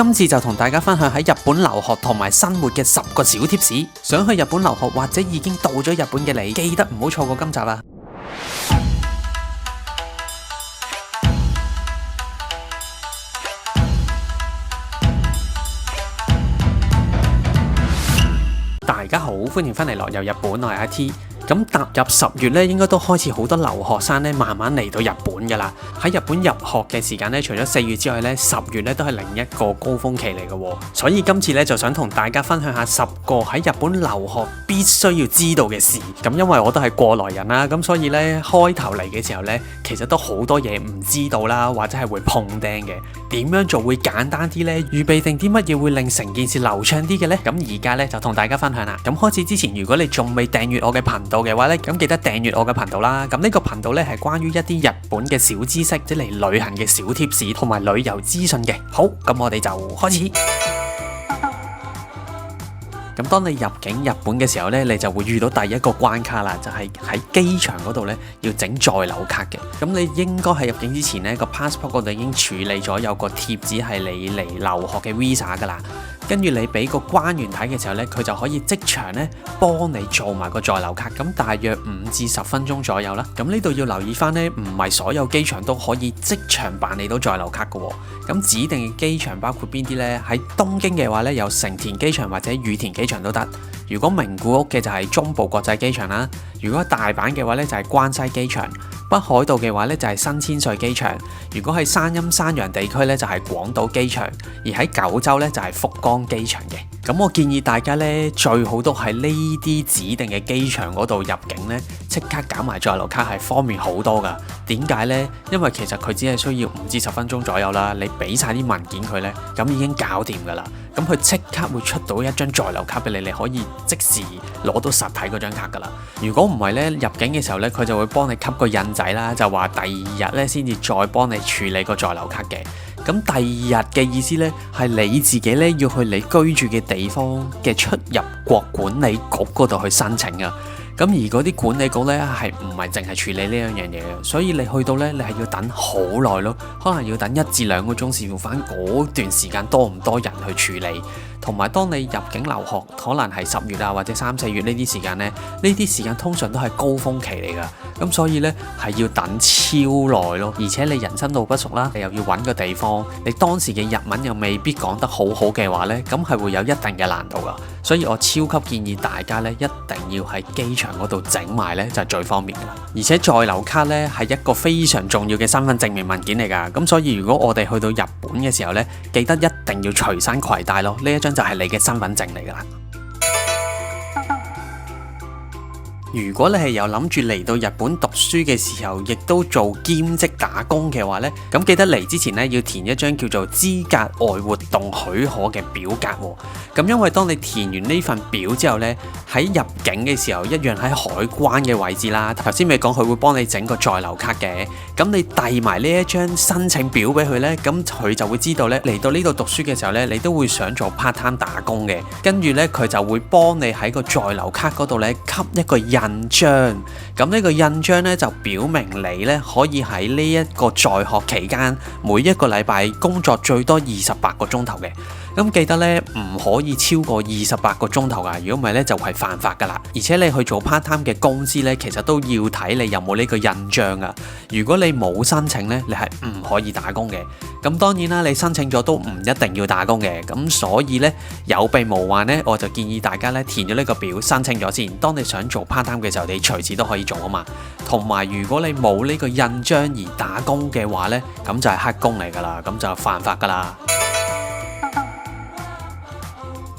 今次就同大家分享喺日本留學同埋生活嘅10個小貼士。想去日本留學或者已經到咗日本嘅你，記得唔好錯過今集啦！大家好，歡迎翻嚟樂遊日本，我係阿 T。咁踏入10月咧，應該都開始好多留學生咧，慢慢嚟到日本噶啦。喺日本入學嘅時間咧，除咗4月之外咧，10月咧都係另一個高峰期嚟嘅喎。所以今次咧就想同大家分享下10個喺日本留學必須要知道嘅事。咁因為我都係過來人啦，咁所以咧開頭嚟嘅時候咧，其實都好多嘢唔知道啦，或者係會碰釘嘅。點樣做會簡單啲呢？預備定啲乜嘢會令成件事流暢啲嘅呢？咁而家咧就同大家分享啦。咁開始之前，如果你仲未訂閱我嘅頻道嘅話咧，咁記得訂閱我嘅頻道啦。咁呢個頻道咧係關於一啲日本嘅小知識，即係嚟旅行嘅小貼士同埋旅遊資訊嘅。好，咁我哋就開始。咁當你入境日本嘅時候咧，你就會遇到第一個關卡啦，就係喺機場嗰度咧要整在留卡嘅。咁你應該喺入境之前咧，個 passport 嗰度已經處理咗有個貼紙係你嚟留學嘅 visa 噶啦。跟住你俾個關員睇嘅時候咧，佢就可以即場咧幫你做埋個在留卡，咁大約5至10分鐘左右啦。咁呢度要留意翻咧，唔係所有機場都可以即場辦理到在留卡嘅喎。咁指定嘅機場包括邊啲呢？喺東京嘅話咧，有成田機場或者羽田機場都得。如果名古屋嘅就係中部國際機場啦。如果大阪嘅話咧就係關西機場。北海道嘅話咧就係新千歲機場。如果係山陰山陽地區咧就係廣島機場。而喺九州咧就係福岡機場嘅。咁我建議大家咧最好都喺呢啲指定嘅機場嗰度入境咧，即刻搞埋在留卡係方便好多噶。點解呢？因為其實佢只係需要5至10分鐘左右啦，你俾晒啲文件佢咧，咁已經搞掂噶啦。咁佢即刻會出到一張在留卡俾你，你可以即時攞到實體嗰張卡噶啦。如果唔係咧，入境嘅時候咧，佢就會幫你吸個印仔啦，就話第二日咧先至再幫你處理個在留卡嘅。咁第二日嘅意思咧，係你自己咧要去你居住嘅地方嘅出入國管理局嗰度去申請啊。咁而嗰啲管理局咧係唔係淨係處理呢樣嘢嘅，所以你去到咧，你係要等好耐咯，可能要等1至2個鐘，視乎翻嗰段時間多唔多人去處理。同埋當你入境留學，可能係10月啊或者3、4月呢啲時間咧，呢啲時間通常都係高峰期嚟噶，咁所以咧係要等超耐咯，而且你人生路不熟啦，你又要揾個地方，你當時嘅日文又未必講得好好嘅話咧，咁係會有一定嘅難度噶，所以我超級建議大家咧一定要喺機場嗰度整埋咧就係最方便噶啦，而且在留卡咧係一個非常重要嘅身份證明文件嚟噶，咁所以如果我哋去到日本嘅時候咧，記得一定要隨身攜帶咯，呢一張就係你嘅身份證嚟噶啦。如果你係有諗住嚟到日本讀書嘅時候，亦都做兼職打工嘅話呢，咁記得嚟之前呢，要填一張叫做資格外活動許可嘅表格喎。咁因為當你填完呢份表之後呢，喺入境嘅時候一樣喺海關嘅位置啦。頭先咪講佢會幫你整個在留卡嘅，咁你遞埋呢一張申請表俾佢呢，咁佢就會知道呢，嚟到呢度讀書嘅時候呢，你都會想做 part time 打工嘅，跟住呢，佢就會幫你喺個在留卡嗰度呢，給一個印章，咁呢個印章咧就表明你咧可以喺呢一個在學期間，每一個禮拜工作最多28個鐘頭嘅。咁記得咧唔可以超過28個鐘頭噶，如果唔係咧就係犯法噶啦。而且你去做 part time 嘅公司咧，其實都要睇你有冇呢個印章噶。如果你冇申請咧，你係唔可以打工嘅。咁當然啦，你申請咗都唔一定要打工嘅。咁所以咧有備無患咧，我就建議大家咧填咗呢個表，申請咗先。當你想做 part time 嘅時候，你隨時都可以做啊嘛。同埋如果你冇呢個印章而打工嘅話咧，咁就係黑工嚟噶啦，咁就犯法噶啦。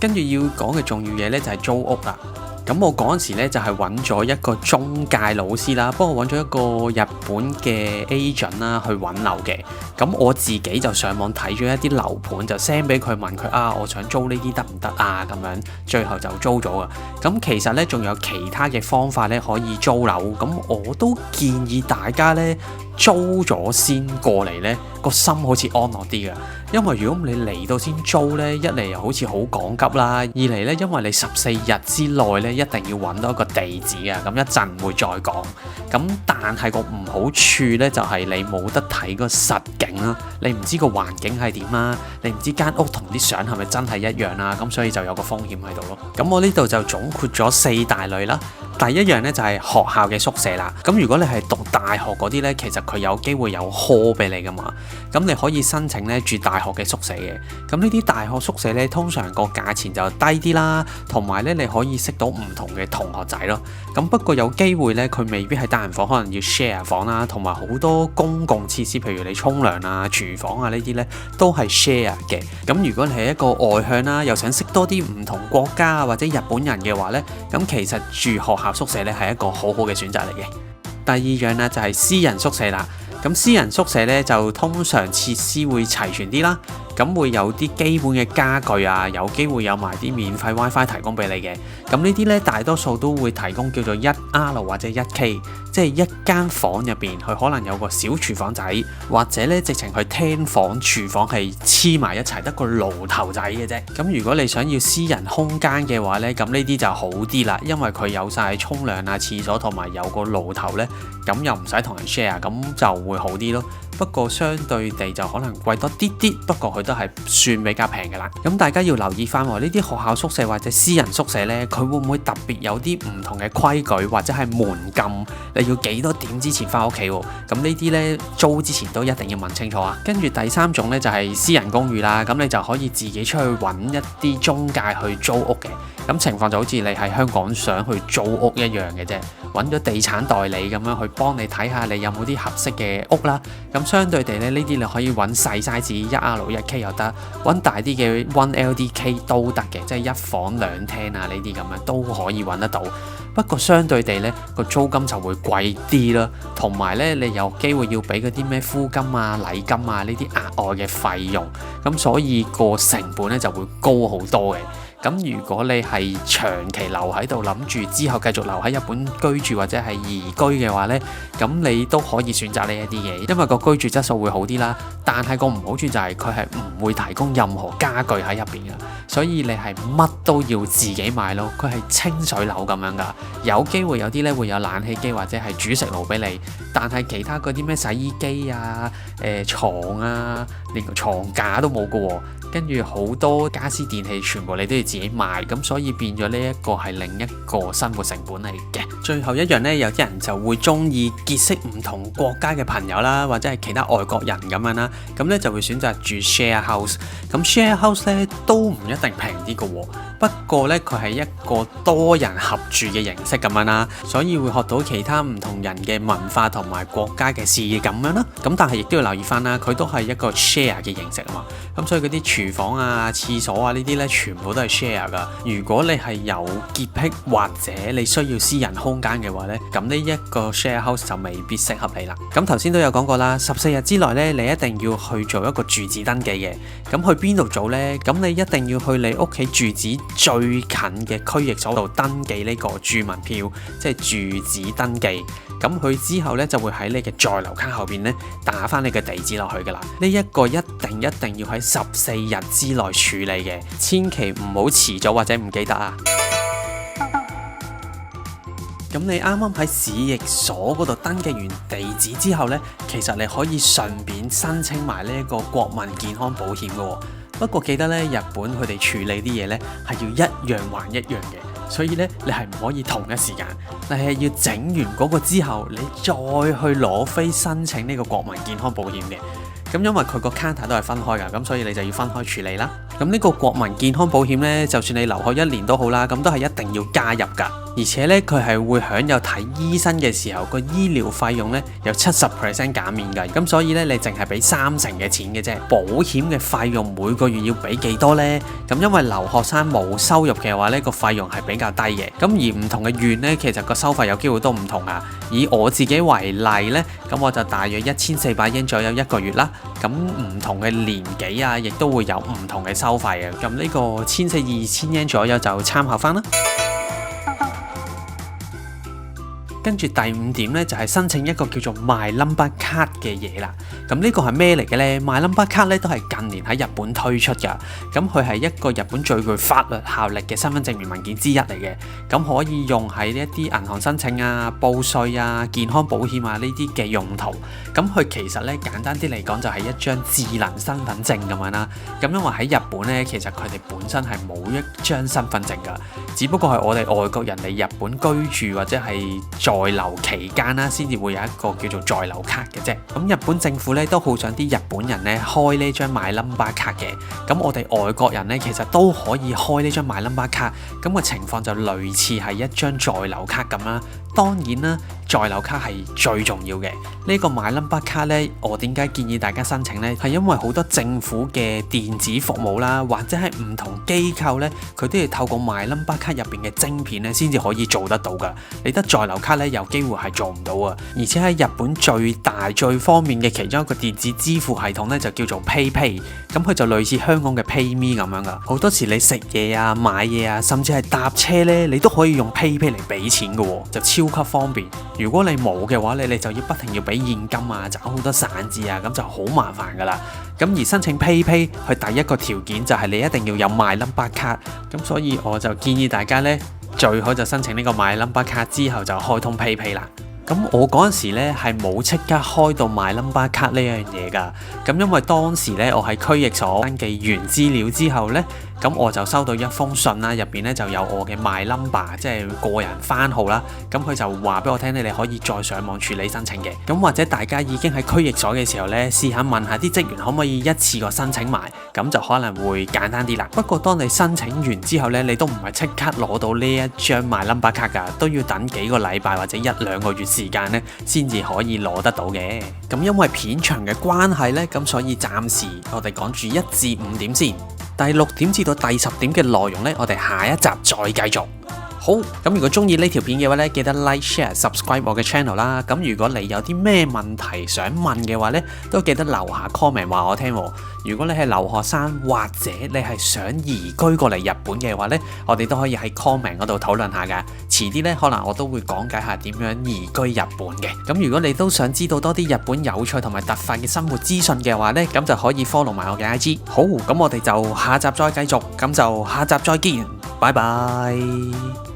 跟住要講嘅重要嘢咧就係租屋啦。咁我嗰陣時咧就係揾咗一個中介老師啦，幫我揾咗一個日本嘅 agent 啦去揾樓嘅。咁我自己就上網睇咗一啲樓盤，就 send 俾佢問佢啊，我想租呢啲得唔得啊？咁樣最後就租咗啊。咁其實咧仲有其他嘅方法咧可以租樓，咁我都建議大家咧租咗先過嚟咧，個心好似安樂啲嘅。因為如果你嚟到先租呢，一嚟又好似好趕急啦，二嚟呢，因為你14日之內呢，一定要揾到一個地址啊，咁一陣會再講。咁但係個唔好處呢，就係你冇得睇個實景啦，你唔知個環境係點啦，你唔知間屋同啲相係咪真係一樣啦，咁所以就有個風險喺度咯。咁我呢度就總括咗4大類啦。第一樣呢，就係學校嘅宿舍啦。咁如果你係讀大學嗰啲呢，其實佢有機會有 hall 俾你噶嘛。咁你可以申請呢住大學嘅宿舍嘅。咁呢啲大學宿舍呢，通常個價錢就低啲啦，同埋呢你可以識到唔同嘅同學仔咯。咁不過有機會呢，佢未必係單人房，可能要 share 房啦，同埋好多公共設施，譬如你沖涼啊、廚房啊呢啲呢，都係 share 嘅。咁如果你係一個外向啦，又想識多啲唔同國家或者日本人嘅話呢，咁其實住學校宿舍咧係一個好好嘅選擇嚟嘅。第二樣呢，就係私人宿舍啦。咁私人宿舍呢，就通常設施會齊全啲啦，咁會有啲基本嘅家具啊，有機會有埋啲免費 WiFi 提供俾你嘅。咁呢啲呢，大多數都會提供叫做 1R 或者 1K， 即係一間房入邊佢可能有個小廚房仔，或者呢直情佢廳房廚房係黐埋一齊，得個爐頭仔嘅啫。咁如果你想要私人空間嘅話呢，咁呢啲就好啲啦，因為佢有晒沖涼啊、廁所同埋有個爐頭呢，咁又唔使同人 share， 咁就會好啲咯。不過相對地就可能貴多啲啲，不過佢都係算比較平嘅啦。咁大家要留意翻喎，呢啲學校宿舍或者私人宿舍呢，佢會唔會特別有啲唔同嘅規矩或者係門禁？你要幾多點之前翻屋企喎？咁呢啲呢，租之前都一定要問清楚啊。跟住第三種呢，就係私人公寓啦，咁你就可以自己出去揾一啲中介去租屋嘅。咁情況就好似你喺香港想去租屋一樣嘅啫，揾咗地產代理咁樣去幫你睇下你有冇啲合適嘅屋啦。咁相對地咧，呢啲你可以揾細 size 1R1K 又得，揾大啲嘅 1LDK 都得嘅，即係一房兩廳啊呢啲咁樣都可以揾得到。不過相對地呢個租金就會貴啲啦，同埋呢你有機會要俾嗰啲咩敷金啊、禮金啊呢啲額外嘅費用，咁所以個成本呢就會高好多嘅。咁如果你係長期留喺度，諗住之後繼續留喺日本居住或者係移居嘅話呢，咁你都可以選擇呢一啲嘅，因為個居住質素會好啲啦。但係個唔好處就係佢係唔會提供任何家具喺入邊嘅，所以你係乜都要自己買咯。佢係清水樓咁樣噶，有機會有啲呢會有冷氣機或者係煮食爐俾你，但係其他嗰啲咩洗衣機啊、牀啊，連個牀架都冇噶喎。跟住好多家私電器全部你都要自己買，咁所以變咗呢一個係另一個生活成本嚟嘅。最後一樣呢，有啲人就會中意結識唔同國家嘅朋友啦，或者係其他外國人咁樣啦，咁呢就會選擇住 share house。咁 share house 呢都唔一定平啲嘅喎，不過呢佢係一個多人合住嘅形式咁樣啦，所以會學到其他唔同人嘅文化同埋國家嘅事咁樣啦。咁但係亦都要留意翻啦，佢都係一個 share 嘅形式啊嘛，咁所以嗰啲廚房啊、廁所啊呢啲呢，全部都係 share 噶。如果你係有潔癖或者你需要私人空間嘅話呢，咁呢一個 share house 就未必適合你啦。咁頭先都有講過啦，14日之內呢，你一定要去做一個住址登記嘅。咁去邊度做呢？咁你一定要去你屋企住址最近嘅區域所度登記呢個住民票，即係住址登記。咁佢之後呢，就會喺你嘅在留卡後邊呢打翻你嘅地址落去噶啦。呢一個一定要喺14日之內處理嘅，千祈唔好遲咗或者唔記得啊！咁你啱啱喺市役所嗰度登記完地址之後呢，其實你可以順便申請埋呢一個國民健康保險嘅喎。不過記得呢，日本佢哋處理啲嘢呢係要一樣還一樣嘅，所以呢，你係唔可以同一時間，你係要整完嗰個之後，你再去攞飛申請呢個國民健康保險嘅。咁因為佢個 counter 都係分開㗎，咁所以你就要分開處理啦。咁呢個國民健康保險呢，就算你留學1年都好啦，咁都係一定要加入㗎。而且呢，佢係會享有睇醫生嘅時候個醫療費用呢有70% 減免㗎。咁所以呢，你淨係俾30%嘅錢嘅啫。保險嘅費用每個月要俾幾多呢？咁因為留學生冇收入嘅話呢，個費用係比較低嘅。咁而唔同嘅縣呢，其實個收費有機會都唔同啊。以我自己為例呢，咁我就大約1400 yen 左右一個月啦。咁唔同嘅年紀啊，亦都會有唔同嘅收費嘅。咁呢個1400-2000 yen 左右就參考翻啦。跟住第5點咧就係申請一個叫做 My Number Card 嘅嘢啦。咁呢個係咩嚟嘅呢？ My Number Card 咧都係近年喺日本推出㗎。咁佢係一個日本最具法律效力嘅身份證明文件之一嚟嘅。咁可以用喺一啲銀行申請啊、報稅啊、健康保險啊呢啲嘅用途。咁佢其實咧簡單啲嚟講就係一張智能身份證咁樣啦。咁因為喺日本咧，其實佢哋本身係冇一張身份證㗎，只不過係我哋外國人嚟日本居住或者係在留期間啦，先至會有一個叫做在留卡嘅啫。咁日本政府咧都好想啲日本人咧開呢張 My Number 卡嘅。咁我哋外國人咧其實都可以開呢張 My Number 卡。咁個情況就類似係一張在留卡咁啦。當然啦，在留卡係最重要嘅。呢個 My Number 卡呢，我點解建議大家申請呢？係因為好多政府嘅電子服務啦，或者係唔同機構呢，佢都要透過 My Number 卡入邊嘅晶片呢，先至可以做得到噶。你得在留卡呢，有機會係做唔到啊！而且喺日本最大最方便嘅其中一個電子支付系統呢，就叫做 PayPay。咁佢就類似香港嘅 PayMe 咁樣噶。好多時你食嘢啊、買嘢啊，甚至係搭車呢，你都可以用 PayPay 嚟俾錢噶喎，就超級方便。如果你冇嘅話，你就要不停要俾現金啊，找好多散紙啊，咁就好麻煩噶啦。咁而申請 PayPay，佢第一個條件就係你一定要有 My Number 卡。咁所以我就建議大家呢，最好就申請呢個 My Number 卡之後就開通 PayPay 啦。咁我嗰陣時咧係冇即刻開到 My Number 卡呢樣嘢㗎。咁因為當時咧我喺區役所登記完資料之後咧，咁我就收到一封信啦，入邊咧就有我嘅 My Number， 即係個人番號啦。咁佢就話俾我聽咧，你可以再上網處理申請嘅。咁或者大家已經喺區役所嘅時候咧，試下問下啲職員可唔可以一次過申請埋，咁就可能會簡單啲啦。不過當你申請完之後咧，你都唔係即刻攞到呢一張 My Number 卡㗎，都要等幾個禮拜或者1-2個月時間咧，先至可以攞得到嘅。咁因為片長嘅關係咧，咁所以暫時我哋講住1至5點先。第6點至到第10點嘅內容呢，我哋下一集再繼續。好，咁如果中意呢條片嘅話呢，記得 like、share、subscribe 我嘅 channel 啦。咁如果你有啲咩問題想問嘅話呢，都記得留下 comment 話我聽。如果你係留學生或者你係想移居過嚟日本嘅話呢，我哋都可以喺 comment 嗰度討論下噶。遲啲呢，可能我都會講解下點樣移居日本嘅。咁如果你都想知道多啲日本有趣同埋突發嘅生活資訊嘅話呢，咁就可以 follow 埋我嘅 IG。好，咁我哋就下集再繼續，咁就下集再見，拜拜。